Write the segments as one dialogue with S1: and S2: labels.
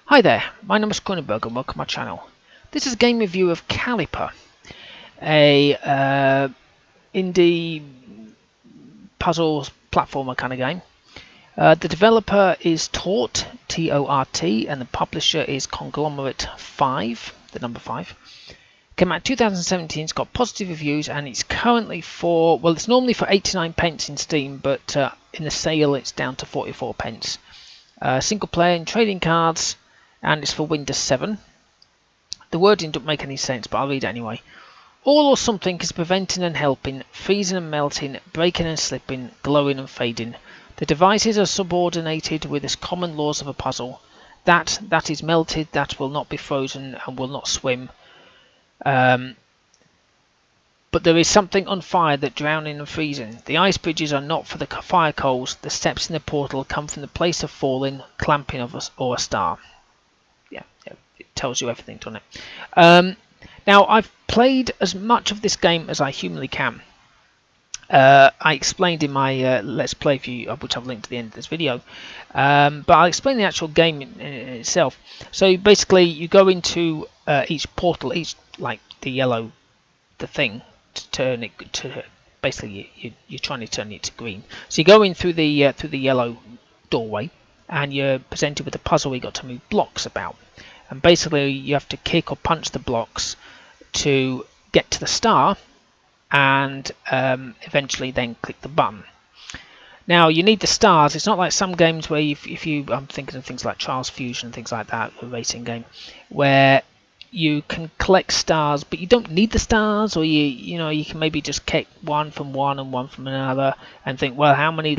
S1: Hi there, my name is Kronenberg and welcome to my channel. This is a game review of Caliper, a indie puzzle platformer kind of game. The developer is Tort, T-O-R-T, and the publisher is Conglomerate 5, the number 5. Came out in 2017, it's got positive reviews, and it's currently for, well, it's normally for 89 pence in Steam, but in the sale it's down to 44 pence. Single player and trading cards, and it's for Windows 7. The wording doesn't make any sense, but I'll read it anyway. All or something is preventing and helping, freezing and melting, breaking and slipping, glowing and fading. The devices are subordinated with the common laws of a puzzle. That is melted, that will not be frozen and will not swim. But there is something on fire that drowning and freezing. The ice bridges are not for the fire coals. The steps in the portal come from the place of falling, clamping of us or a star. Yeah, it tells you everything, doesn't it? Now, I've played as much of this game as I humanly can. I explained in my Let's Play, which I've linked to the end of this video, but I'll explain the actual game in itself. So basically, you go into each portal, like the thing, to turn it to. Basically, you're trying to turn it to green. So you go in through the yellow doorway, and you're presented with a puzzle where you've got to move blocks about. And basically, you have to kick or punch the blocks to get to the star, and eventually then click the button. Now, you need the stars. It's not like some games where I'm thinking of things like Trials Fusion, things like that, a racing game, where you can collect stars, but you don't need the stars, or you can maybe just kick one from one and one from another, and think, well, how many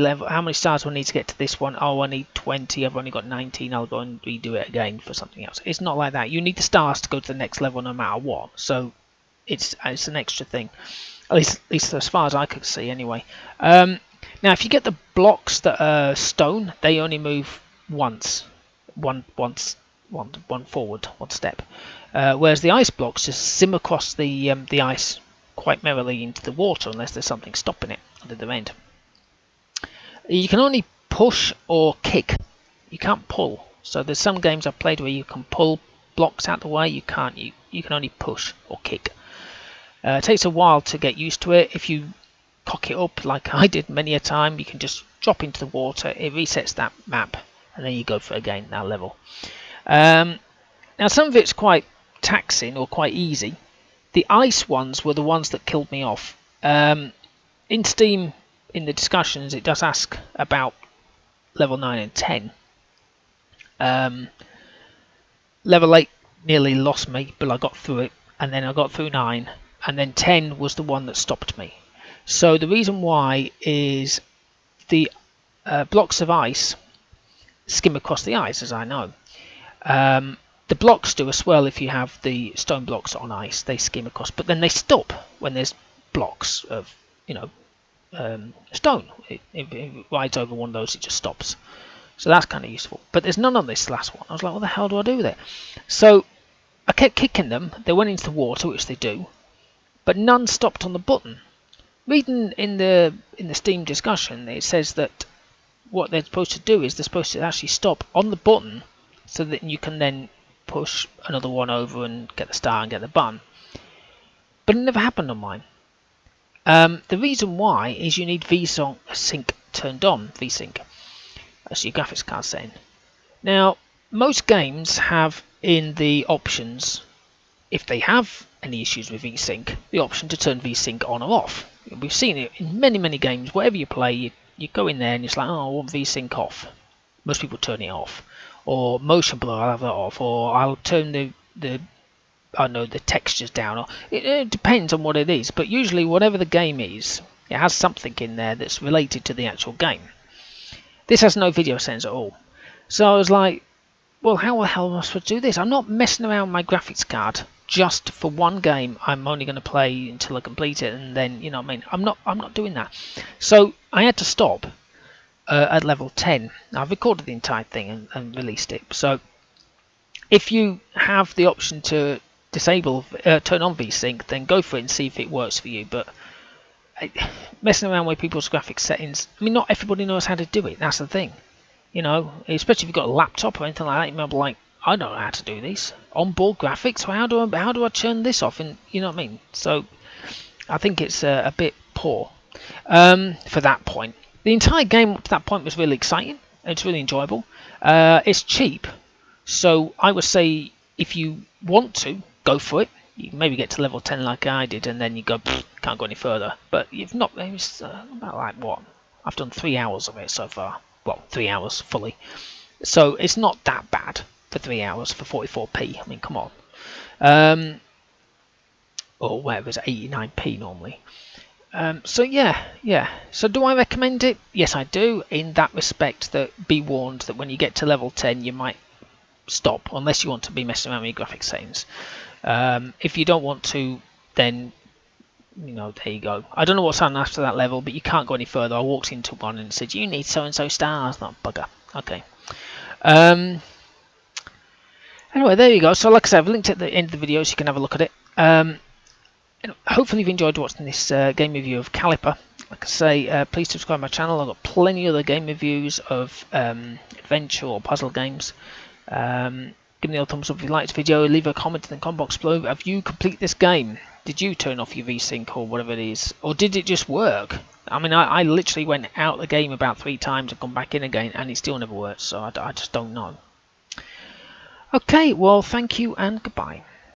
S1: stars do I need to get to this one? Oh, I need 20. I've only got 19. I'll go and redo it again for something else. It's not like that. You need the stars to go to the next level, no matter what. So it's an extra thing, at least as far as I could see, anyway. Now, if you get the blocks that are stone, they only move once, one forward, one step. Whereas the ice blocks just sim across the ice quite merrily into the water, unless there's something stopping it at the other end. You can only push or kick. You can't pull. So there's some games I've played where you can pull blocks out the way. You can't. You can only push or kick. It takes a while to get used to it. If you cock it up like I did many a time, you can just drop into the water. It resets that map, and then you go for again that level. Now, some of it's quite taxing or quite easy. The ice ones were the ones that killed me off. In Steam, in the discussions, it does ask about level 9 and 10. Level 8 nearly lost me, but I got through it, and then I got through 9, and then 10 was the one that stopped me. So the reason why is the blocks of ice skim across the ice, as I know. The blocks do as well. If you have the stone blocks on ice, they skim across, but then they stop when there's blocks of stone. It rides over one of those, it just stops. So that's kind of useful. But there's none on this last one. I was like, what the hell do I do with it? So I kept kicking them. They went into the water, which they do, but none stopped on the button. Reading in the Steam discussion, it says that what they're supposed to do is they're supposed to actually stop on the button, so that you can then push another one over and get the star and get the button. But it never happened on mine. The reason why is you need VSync turned on. VSync. That's your graphics card setting. Now, most games have in the options, if they have any issues with VSync, the option to turn VSync on or off. We've seen it in many games. Whatever you play, you go in there and it's like, oh, I want VSync off. Most people turn it off. Or motion blur, I'll have that off, or I'll turn the textures down. Or it depends on what it is, but usually whatever the game is, it has something in there that's related to the actual game. This has no video sensor at all, so I was like, well, how the hell am I supposed to do this? I'm not messing around with my graphics card just for one game. I'm only going to play until I complete it, and then what I mean. I'm not doing that. So I had to stop. At level 10. Now, I've recorded the entire thing and released it. So if you have the option to disable, turn on VSync, then go for it and see if it works for you. But messing around with people's graphics settings, I mean, not everybody knows how to do it. That's the thing. Especially if you've got a laptop or anything like that, you might be like, I don't know how to do these onboard graphics. How do I turn this off? And you know what I mean. So I think it's a bit poor for that point. The entire game up to that point was really exciting. It's really enjoyable. It's cheap, so I would say if you want to go for it, you maybe get to level 10 like I did, and then you go can't go any further. But you've not. It's about like what I've done 3 hours of it so far. Well, 3 hours fully. So it's not that bad for 3 hours for 44p. I mean, come on. Or whatever it's 89p normally. So yeah. So do I recommend it? Yes, I do. In that respect, that be warned that when you get to level 10, you might stop unless you want to be messing around with your graphics settings. If you don't want to, then there you go. I don't know what's on after that level, but you can't go any further. I walked into one and it said you need so and so stars. Not bugger. Okay. Anyway, there you go. So like I said, I've linked at the end of the video so you can have a look at it. Hopefully you've enjoyed watching this game review of Caliper. Like I say, please subscribe to my channel. I've got plenty of other game reviews of adventure or puzzle games. Give me a thumbs up if you liked the video. Leave a comment in the comment box below. Have you completed this game? Did you turn off your VSync or whatever it is? Or did it just work? I mean, I literally went out the game about 3 times and come back in again and it still never worked. So I just don't know. Okay, well, thank you and goodbye.